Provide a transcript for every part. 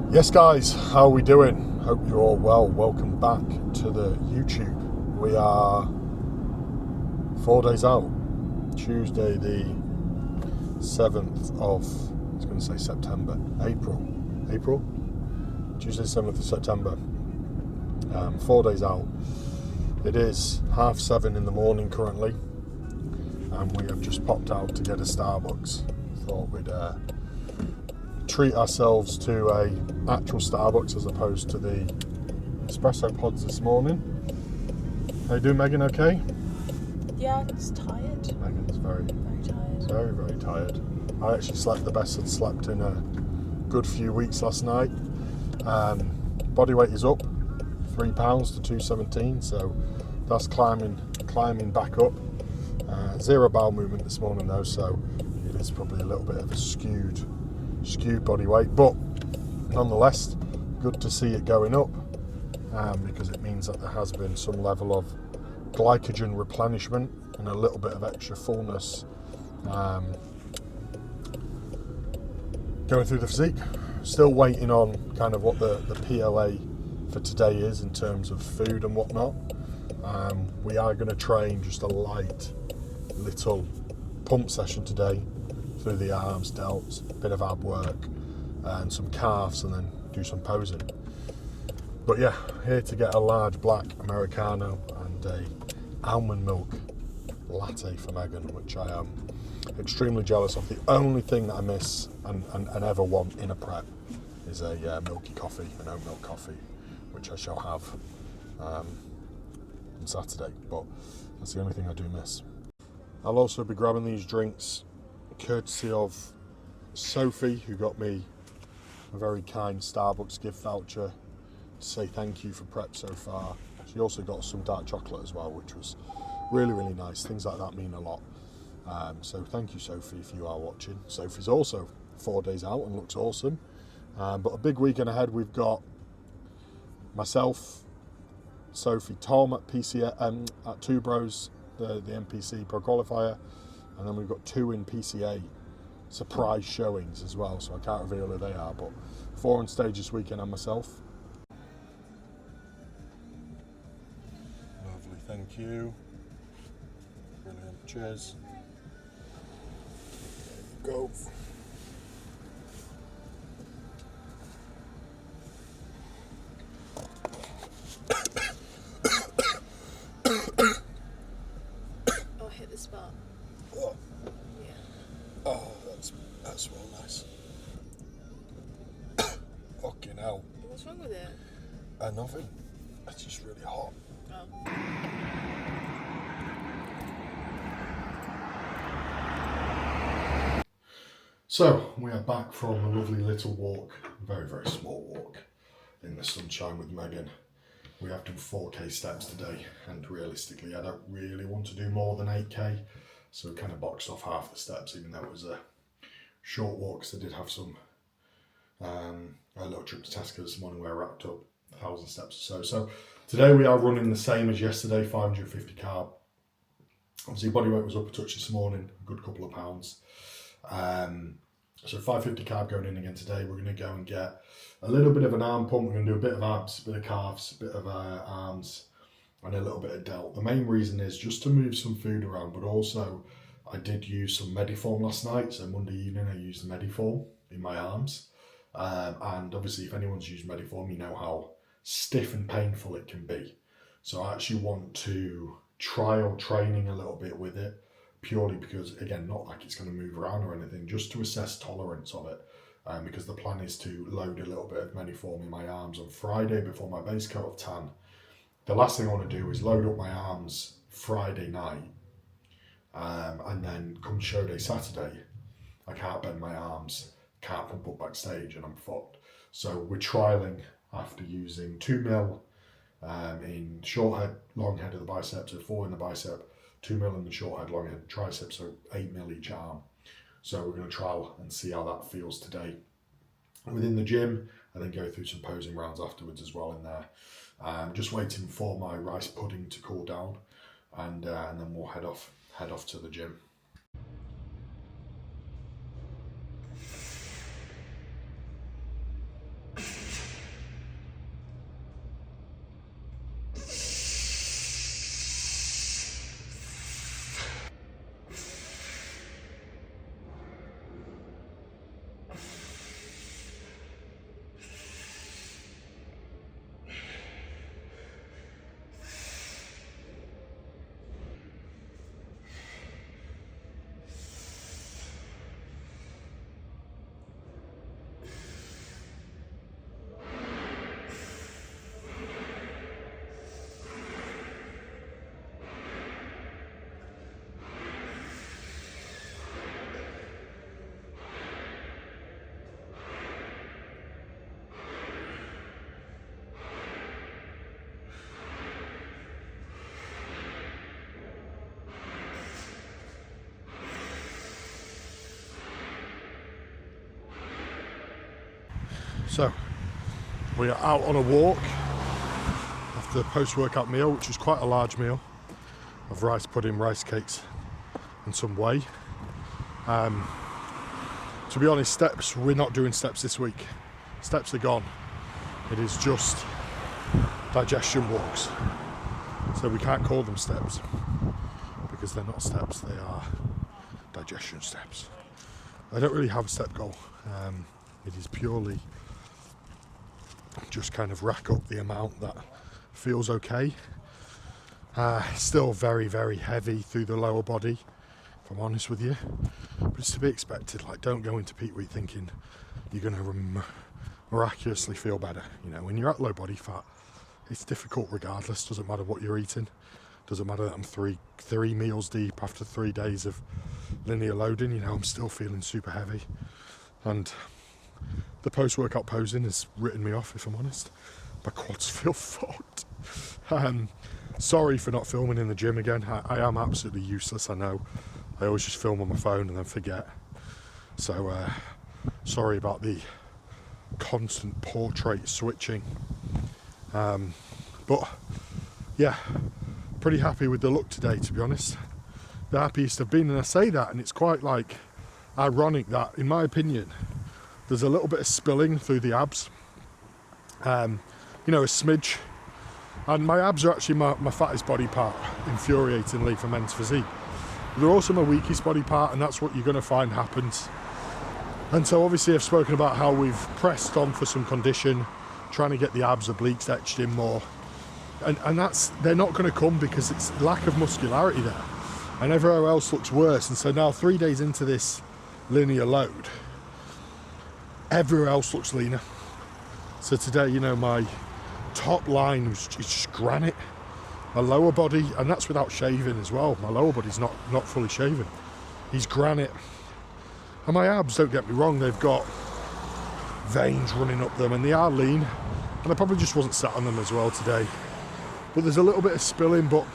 Yes guys, how are we doing? Hope you're all well. Welcome back to the YouTube. We are 4 days out. Tuesday the 7th of, I was going to say September, April? Tuesday the 7th of September. 4 days out. It is 7:30 in the morning currently, and we have just popped out to get a Starbucks. Thought we'd treat ourselves to a actual Starbucks as opposed to the espresso pods this morning. How you doing, Megan? Okay? Yeah, just tired. Megan's very tired. Very tired. I actually slept the best I'd slept in a good few weeks last night. Body weight is up 3 pounds to 217, so that's climbing back up. Zero bowel movement this morning though, so it is probably a little bit of a skewed body weight, but nonetheless good to see it going up, because it means that there has been some level of glycogen replenishment and a little bit of extra fullness going through the physique. Still waiting on kind of what the POA for today is in terms of food and whatnot. We are going to train just a light little pump session today through the arms, delts, a bit of ab work and some calves, and then do some posing. But yeah, here to get a large black Americano and a almond milk latte for Megan, which I am extremely jealous of. The only thing that I miss and ever want in a prep is a milky coffee, an oat milk coffee, which I shall have on Saturday, but that's the only thing I do miss. I'll also be grabbing these drinks courtesy of Sophie, who got me a very kind Starbucks gift voucher to say thank you for prep so far. She also got some dark chocolate as well, which was really nice. Things like that mean a lot. So thank you, Sophie, if you are watching. Sophie's also 4 days out and looks awesome. But a big weekend ahead. We've got myself, Sophie, Tom at at Two Bros, the NPC Pro Qualifier, and then we've got 2 in PCA surprise showings as well, so I can't reveal who they are, but 4 on stage this weekend and myself. Lovely, thank you. Brilliant, cheers. Go. Oh, hit the spot. What? Yeah. Oh, that's well nice. Fucking hell. What's wrong with it? Nothing. It's just really hot. Oh. So, we are back from a lovely little walk, very small walk in the sunshine with Megan. We have done 4k steps today, and realistically I don't really want to do more than 8k, so we kind of boxed off half the steps, even though it was a short walk, because I did have some a little trip to Tesco this morning where I wrapped up 1,000 steps or so. So today we are running the same as yesterday, 550 carb. Obviously body weight was up a touch this morning, a good couple of pounds. So 550 carb going in again today. We're going to go and get a little bit of an arm pump. We're going to do a bit of abs, a bit of calves, a bit of arms, and a little bit of delt. The main reason is just to move some food around, but also I did use some Mediform last night. So Monday evening I used Mediform in my arms. And obviously if anyone's used Mediform, you know how stiff and painful it can be. So I actually want to trial training a little bit with it, purely because, again, not like it's going to move around or anything, just to assess tolerance of it, because the plan is to load a little bit of Mediform in my arms on Friday before my base coat of tan. The last thing I want to do is load up my arms Friday night, and then come show day Saturday, I can't bend my arms, can't pump up backstage, and I'm fucked. So we're trialling after using 2 mil in short head, long head of the bicep, so 4 in the bicep, 2 mil in the short head, long head tricep, so 8 mil each arm. So we're going to trial and see how that feels today within the gym, and then go through some posing rounds afterwards as well in there. Just waiting for my rice pudding to cool down, and then we'll head off to the gym. So we are out on a walk after the post-workout meal, which was quite a large meal of rice pudding, rice cakes and some whey. To be honest, steps, we're not doing steps this week. Steps are gone. It is just digestion walks. So we can't call them steps because they're not steps, they are digestion steps. I don't really have a step goal. It is purely just kind of rack up the amount that feels okay. Still very, very heavy through the lower body, if I'm honest with you. But it's to be expected. Like, don't go into peak week thinking you're going to miraculously feel better. You know, when you're at low body fat, it's difficult regardless. Doesn't matter what you're eating. Doesn't matter that I'm three meals deep after 3 days of linear loading. You know, I'm still feeling super heavy. And the post-workout posing has written me off, if I'm honest. My quads feel fucked. Sorry for not filming in the gym again. I am absolutely useless, I know. I always just film on my phone and then forget. So, sorry about the constant portrait switching. But, yeah, pretty happy with the look today, to be honest. The happiest I've been, and I say that, and it's quite, like, ironic that, in my opinion, there's a little bit of spilling through the abs. You know, a smidge. And my abs are actually my fattest body part, infuriatingly, for men's physique. They're also my weakest body part, and that's what you're going to find happens. And so obviously I've spoken about how we've pressed on for some condition, trying to get the abs, obliques etched in more. And they're not going to come because it's lack of muscularity there. And everywhere else looks worse. And so now 3 days into this linear load, everywhere else looks leaner. So today, you know, my top line is just granite. My lower body, and that's without shaving as well. My lower body's not fully shaven. He's granite. And my abs, don't get me wrong, they've got veins running up them and they are lean. And I probably just wasn't sat on them as well today. But there's a little bit of spilling, but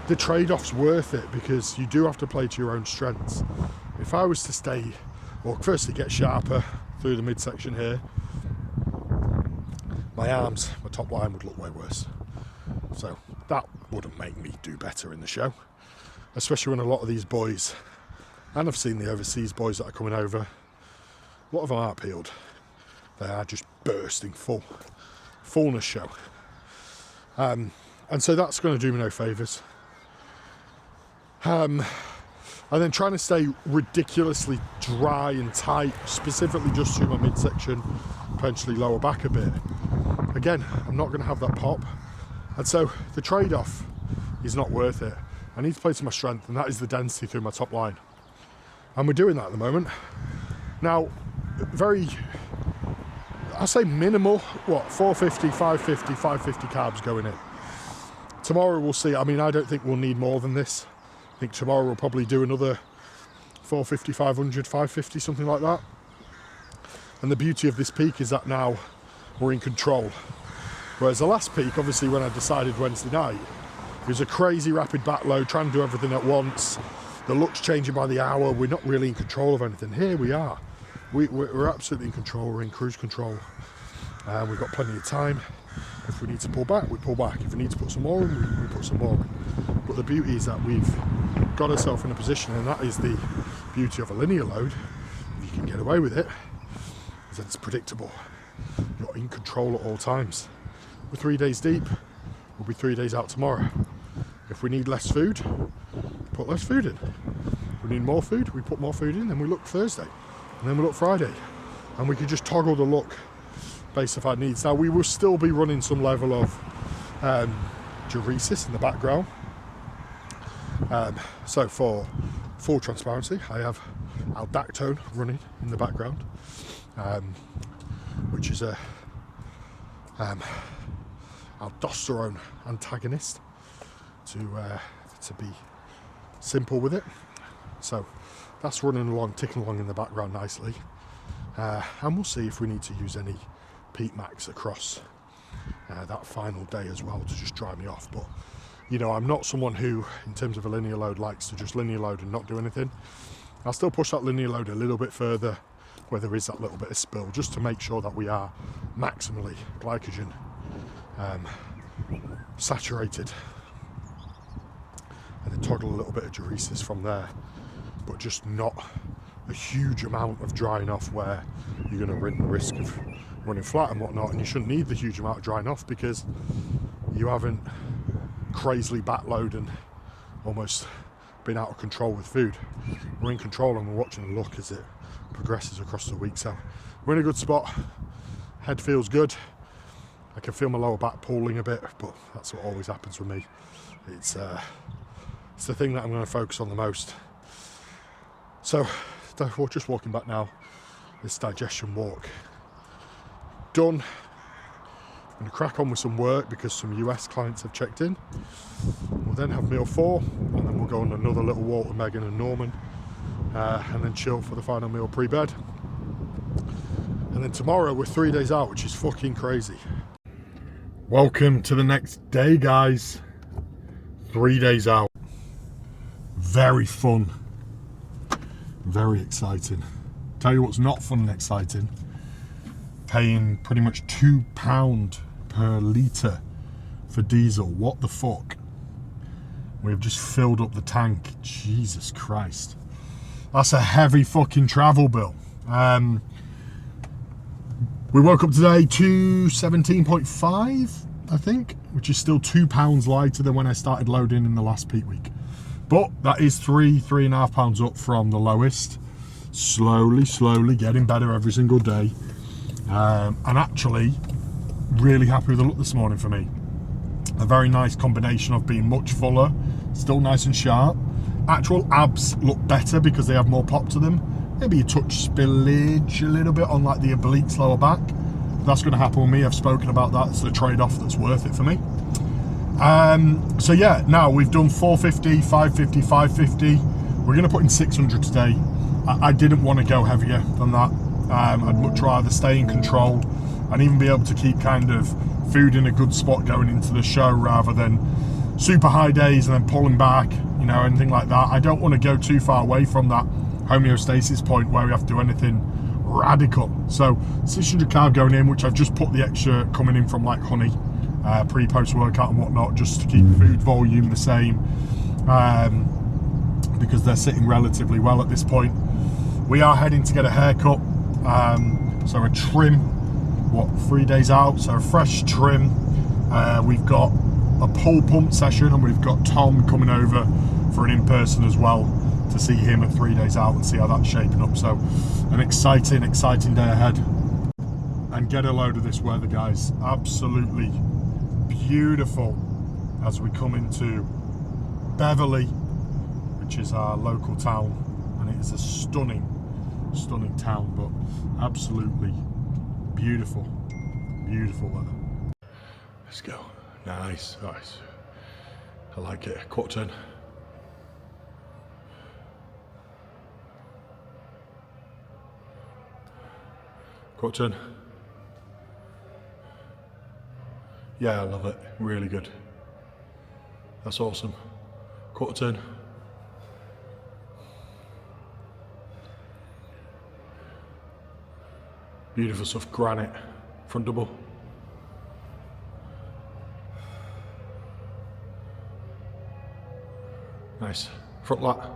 the trade-off's worth it because you do have to play to your own strengths. If I was to stay, well, firstly get sharper through the midsection here, my arms, my top line would look way worse. So that wouldn't make me do better in the show, especially when a lot of these boys, and I've seen the overseas boys that are coming over, a lot of them aren't peeled. They are just bursting fullness show. And so that's going to do me no favours. And then trying to stay ridiculously dry and tight, specifically just through my midsection, potentially lower back a bit. Again, I'm not going to have that pop. And so the trade-off is not worth it. I need to play to my strength, and that is the density through my top line. And we're doing that at the moment. Now, I say minimal, 450, 550, 550 carbs going in. Tomorrow we'll see. I mean, I don't think we'll need more than this. I think tomorrow we'll probably do another 450, 500, 550, something like that. And the beauty of this peak is that now we're in control. Whereas the last peak, obviously, when I decided Wednesday night, it was a crazy rapid back load, trying to do everything at once. The look's changing by the hour. We're not really in control of anything. Here we are. We're absolutely in control. We're in cruise control. We've got plenty of time. If we need to pull back, we pull back. If we need to put some more in, we put some more in. But the beauty is that we've got ourselves in a position, and that is the beauty of a linear load. If you can get away with it, is that it's predictable. You're in control at all times. We're 3 days deep. We'll be 3 days out tomorrow. If we need less food, put less food in. If we need more food, we put more food in. Then we look Thursday, and then we look Friday, and we can just toggle the look based off our needs. Now we will still be running some level of diuresis in the background. So for full transparency, I have aldactone running in the background, which is a aldosterone antagonist, to be simple with it. So that's running along, ticking along in the background nicely, and we'll see if we need to use any peak max across that final day as well to just dry me off. But you know, I'm not someone who, in terms of a linear load, likes to just linear load and not do anything. I'll still push that linear load a little bit further where there is that little bit of spill, just to make sure that we are maximally glycogen saturated, and then toggle a little bit of diuresis from there, but just not a huge amount of drying off where you're going to run the risk of running flat and whatnot. And you shouldn't need the huge amount of drying off because you haven't crazily backload and almost been out of control with food. We're in control and we're watching the look as it progresses across the week. So we're in a good spot. Head feels good. I can feel my lower back pulling a bit, but that's what always happens with me. It's the thing that I'm going to focus on the most. So we're just walking back now. This digestion walk done. I'm going to crack on with some work because some US clients have checked in. We'll then have meal 4, and then we'll go on another little walk with Megan and Norman, and then chill for the final meal pre-bed. And then tomorrow we're 3 days out, which is fucking crazy. Welcome to the next day, guys. 3 days out. Very fun. Very exciting. Tell you what's not fun and exciting. Paying pretty much £2 per litre for diesel. What the fuck? We've just filled up the tank. Jesus Christ. That's a heavy fucking travel bill. We woke up today to 17.5, I think, which is still £2 lighter than when I started loading in the last peak week. But that is £3.5 up from the lowest. Slowly getting better every single day. And actually, really happy with the look this morning for me. A very nice combination of being much fuller, still nice and sharp. Actual abs look better because they have more pop to them. Maybe a touch spillage a little bit on like the obliques lower back. That's going to happen with me. I've spoken about that. It's the trade-off that's worth it for me. So yeah, now we've done 450, 550, 550. We're going to put in 600 today. I didn't want to go heavier than that. I'd much rather stay in control and even be able to keep kind of food in a good spot going into the show rather than super high days and then pulling back, you know, anything like that. I don't want to go too far away from that homeostasis point where we have to do anything radical. So 600 carb going in, which I've just put the extra coming in from like honey, pre-post workout and whatnot, just to keep food volume the same, because they're sitting relatively well at this point. We are heading to get a haircut, so a trim, 3 days out, so a fresh trim. We've got a pull pump session and we've got Tom coming over for an in-person as well to see him at 3 days out and see how that's shaping up. So an exciting day ahead. And get a load of this weather, guys. Absolutely beautiful as we come into Beverly, which is our local town, and it is a stunning town, but absolutely beautiful weather. Let's go. Nice. I like it. Quarter turn. Quarter turn. Yeah, I love it. Really good. That's awesome. Quarter turn. Beautiful stuff. Granite. Front double. Nice. Front lat.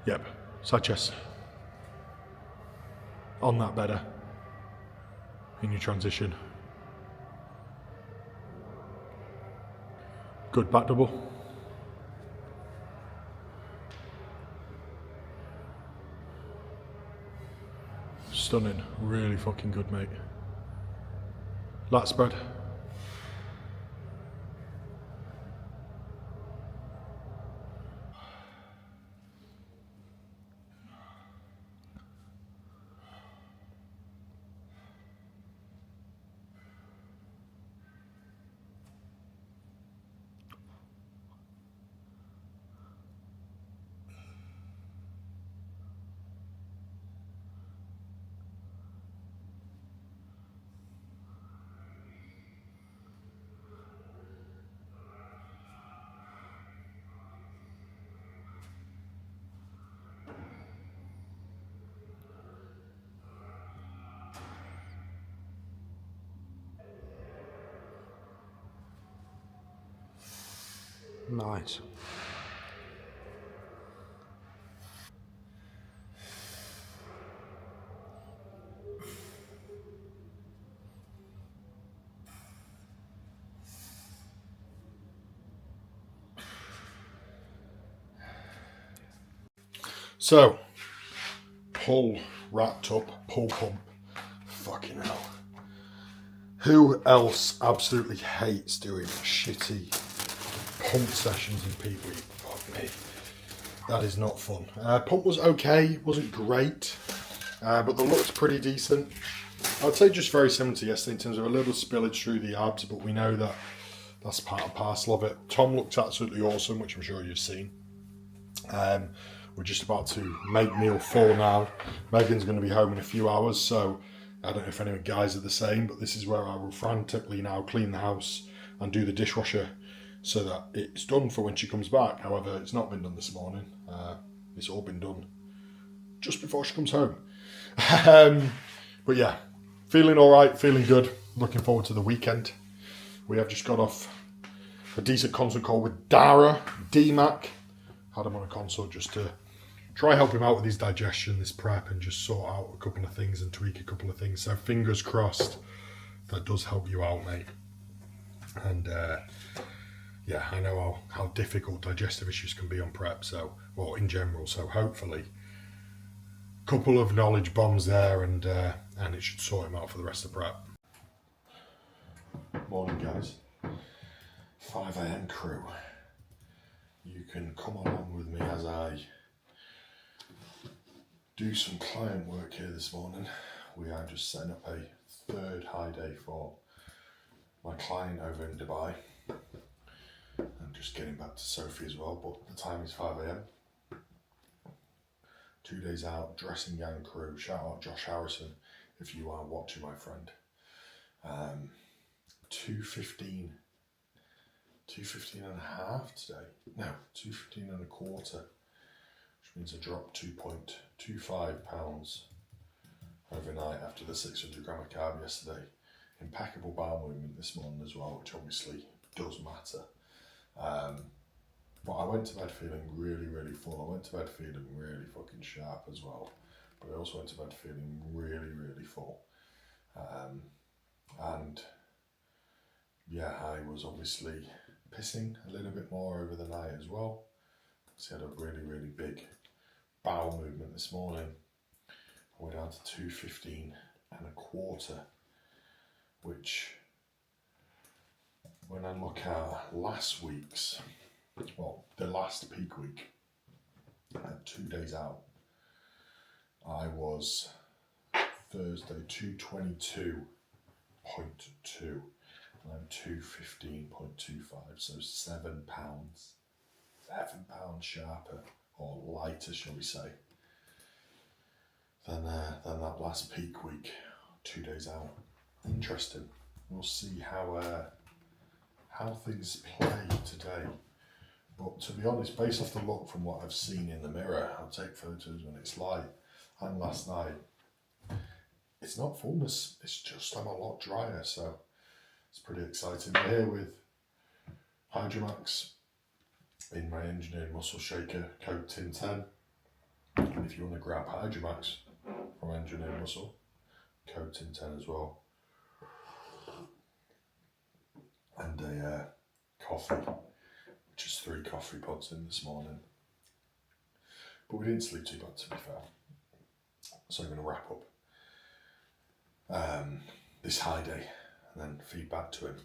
Yep. Side chest. On that better. In your transition. Good back double. Stunning. Really fucking good, mate. Lat spread. Nice. So, pull wrapped up, pull pump. Fucking hell. Who else absolutely hates doing shitty pump sessions in peak week? Fuck me. That is not fun. Pump was okay, wasn't great, but the look's pretty decent. I would say just very similar to yesterday in terms of a little spillage through the abs, but we know that that's part and parcel of it. Tom looked absolutely awesome, which I'm sure you've seen. We're just about to make meal 4 now. Megan's going to be home in a few hours, so I don't know if any guys are the same, but this is where I will frantically now clean the house and do the dishwasher so that it's done for when she comes back. However, it's not been done this morning. It's all been done just before she comes home. But yeah, feeling all right, feeling good. Looking forward to the weekend. We have just got off a decent consult call with Dara, DMAC. Had him on a consult just to try help him out with his digestion, this prep, and just sort out a couple of things and tweak a couple of things. So fingers crossed that does help you out, mate. And yeah, I know how difficult digestive issues can be on prep, so, well, in general. So hopefully, a couple of knowledge bombs there, and it should sort him out for the rest of prep. Morning, guys. 5 a.m. crew. You can come along with me as I do some client work here this morning. We are just setting up a 3rd high day for my client over in Dubai. And just getting back to Sophie as well, but the time is 5 a.m. 2 days out, dressing gang crew. Shout out Josh Harrison if you are watching, my friend. 2:15 and a half today. No, 2:15 and a quarter, which means I dropped 2.25 pounds overnight after the 600 gram of carb yesterday. Impeccable bowel movement this morning as well, which obviously does matter. But I went to bed feeling really, really full. I went to bed feeling really fucking sharp as well. But I also went to bed feeling really, really full. And yeah, I was obviously pissing a little bit more over the night as well. So I had a really, really big bowel movement this morning. I went down to 2:15 and a quarter, which when I look at last week's, well, the last peak week, I had 2 days out. I was Thursday 222.2 and I'm 215.25, so 7 pounds sharper or lighter, shall we say, than that last peak week, 2 days out. Interesting. We'll see how things play today. But to be honest, based off the look from what I've seen in the mirror, I'll take photos when it's light, and last night, it's not fullness, it's just I'm a lot drier, so it's pretty exciting. We're here with Hydromax in my engineered muscle shaker, code TIN10. And if you want to grab Hydromax from engineered muscle, code TIN10 as well. And a coffee, which is 3 coffee pods in this morning. But we didn't sleep too bad, to be fair. So I'm going to wrap up this high day and then feed back to him.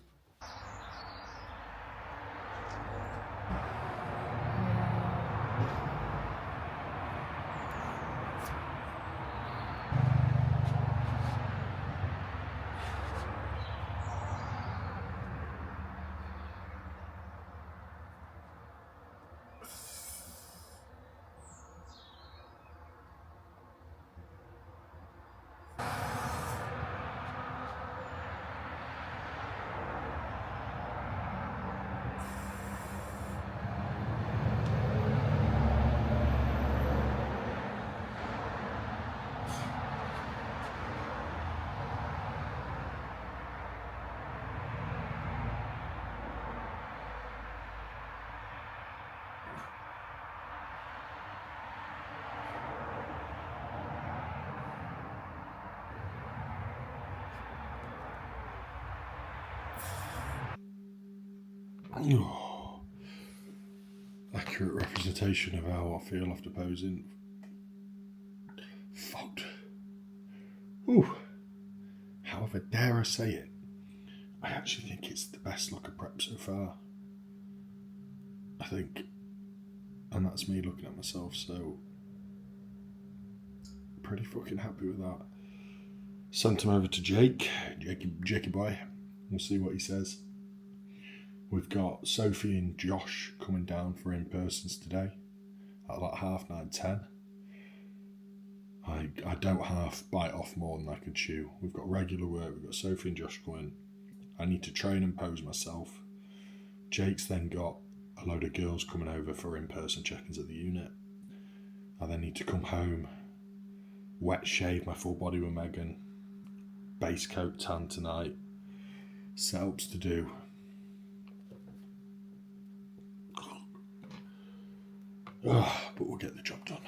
Oh, accurate representation of how I feel after posing. Fucked. Ooh. However, dare I say it, I actually think it's the best look of prep so far. I think, and that's me looking at myself, so pretty fucking happy with that. Sent him over to Jakey boy. We'll see what he says. We've got Sophie and Josh coming down for in-persons today at like 9:30, 10. I don't half bite off more than I can chew. We've got regular work, we've got Sophie and Josh coming. I need to train and pose myself. Jake's then got a load of girls coming over for in-person check-ins at the unit. I then need to come home, wet shave my full body with Megan, base coat tan tonight, setups to do. But we'll get the job done.